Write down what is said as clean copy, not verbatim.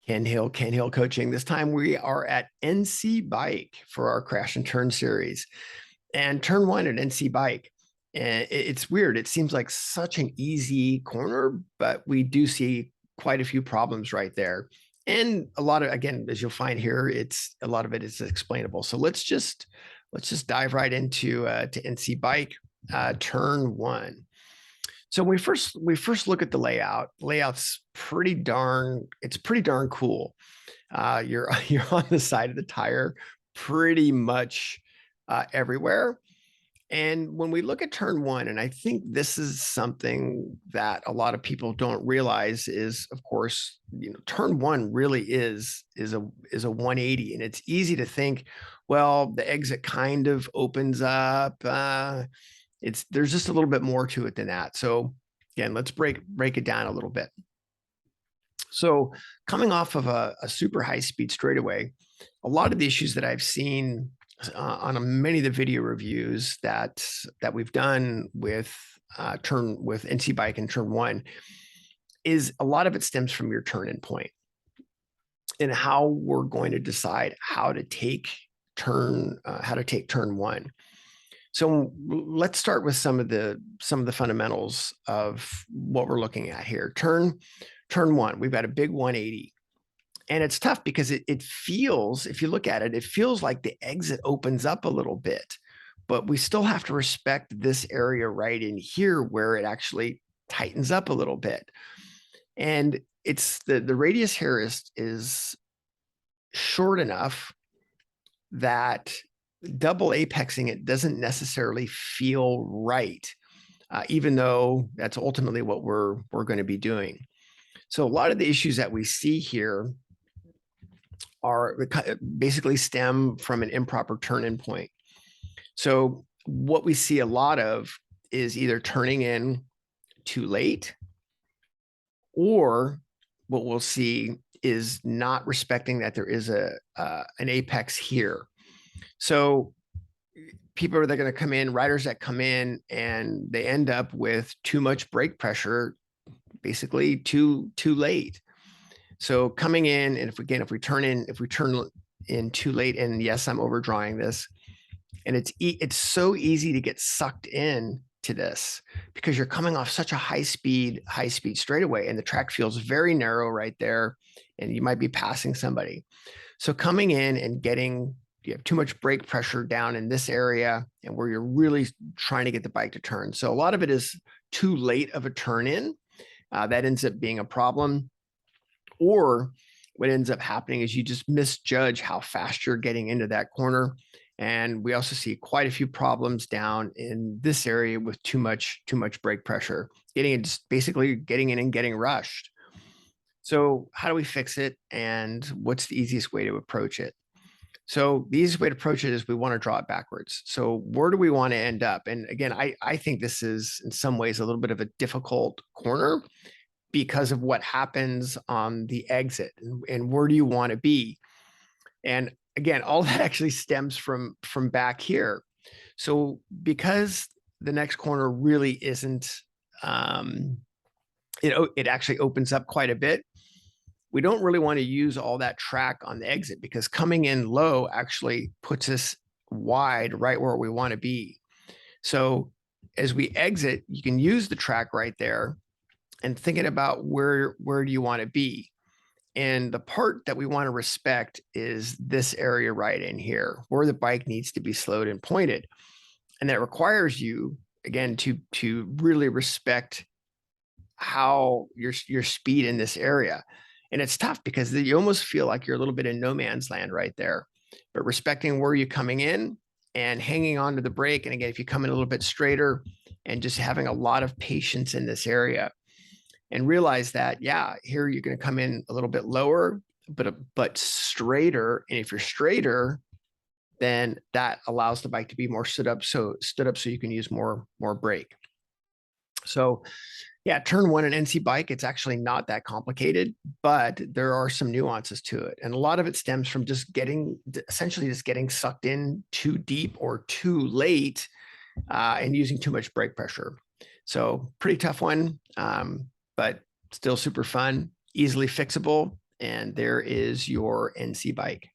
Ken Hill Coaching. This time we are at NC Bike for our Crash and Turn series. And turn one at NC Bike. And it's weird. It seems like such an easy corner, but we do see quite a few problems right there. And a lot of, again, as you'll find here, it's a lot of it is explainable. So let's just dive right into to NC Bike, turn one. So we first look at the layout. Layout's it's pretty darn cool. You're you're on the side of the tire pretty much everywhere. And when we look at turn one, and I think this is something that a lot of people don't realize is, of course, turn one really is a 180, and it's easy to think, well, the exit kind of opens up. There's just a little bit more to it than that. So again, let's break it down a little bit. So coming off of a super high speed straightaway, a lot of the issues that I've seen on many of the video reviews that we've done with NC Bike and turn one is a lot of it stems from your turn in point and how we're going to decide how to take turn one. So let's start with some of the fundamentals of what we're looking at here. Turn one, we've got a big 180. And it's tough because it feels, if you look at it, it feels like the exit opens up a little bit, but we still have to respect this area right in here where it actually tightens up a little bit. And it's the radius here is short enough that double apexing it doesn't necessarily feel right, even though that's ultimately what we're going to be doing. So a lot of the issues that we see here are basically stem from an improper turn-in point. So what we see a lot of is either turning in too late, or what we'll see is not respecting that there is an apex here. So people are going to come in, riders that come in, and they end up with too much brake pressure, basically too late. So coming in, and if we turn in too late, and yes, I'm overdrawing this, and it's so easy to get sucked in to this because you're coming off such a high speed straightaway, and the track feels very narrow right there, and you might be passing somebody. So coming in and you have too much brake pressure down in this area, and where you're really trying to get the bike to turn. So a lot of it is too late of a turn in. That ends up being a problem. Or what ends up happening is you just misjudge how fast you're getting into that corner. And we also see quite a few problems down in this area with too much brake pressure, basically getting in and getting rushed. So how do we fix it? And what's the easiest way to approach it? So the easiest way to approach it is we want to draw it backwards. So where do we want to end up? And again, I think this is in some ways a little bit of a difficult corner because of what happens on the exit, and where do you want to be? And again, all that actually stems from back here. So because the next corner really isn't, it actually opens up quite a bit. We don't really want to use all that track on the exit because coming in low actually puts us wide right where we want to be. So as we exit, you can use the track right there and thinking about where do you want to be. And the part that we want to respect is this area right in here where the bike needs to be slowed and pointed. And that requires you, again, to really respect how your speed in this area. And it's tough because you almost feel like you're a little bit in no man's land right there, but respecting where you're coming in and hanging on to the brake. And again, if you come in a little bit straighter and just having a lot of patience in this area, and realize that, yeah, here you're going to come in a little bit lower, but straighter. And if you're straighter, then that allows the bike to be more stood up so you can use more brake. So yeah, turn one in NC Bike, it's actually not that complicated, but there are some nuances to it. And a lot of it stems from essentially just getting sucked in too deep or too late and using too much brake pressure. So pretty tough one. But still super fun, easily fixable. And there is your NC bike.